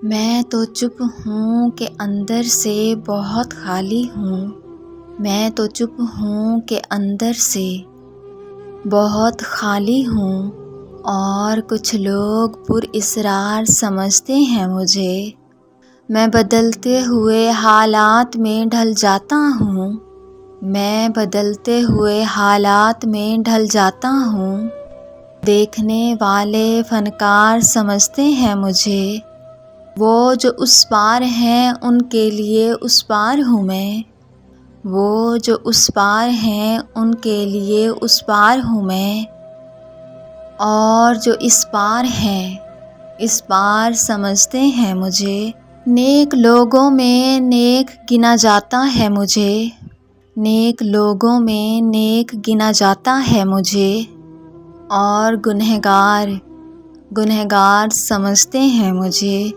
میں تو چپ ہوں کہ اندر سے بہت خالی ہوں، میں تو چپ ہوں کہ اندر سے بہت خالی ہوں، اور کچھ لوگ پر اسرار سمجھتے ہیں مجھے۔ میں بدلتے ہوئے حالات میں ڈھل جاتا ہوں، میں بدلتے ہوئے حالات میں ڈھل جاتا ہوں۔ دیکھنے والے فنکار سمجھتے ہیں مجھے، وہ جو اس پار ہیں ان کے لیے اس پار ہوں میں، وہ جو اس پار ہیں ان کے لیے اس پار ہوں میں، اور جو اس پار ہیں اس پار سمجھتے ہیں مجھے۔ نیک لوگوں میں نیک گنا جاتا ہے مجھے، نیک لوگوں میں نیک گنا جاتا ہے مجھے، اور گنہگار سمجھتے ہیں مجھے۔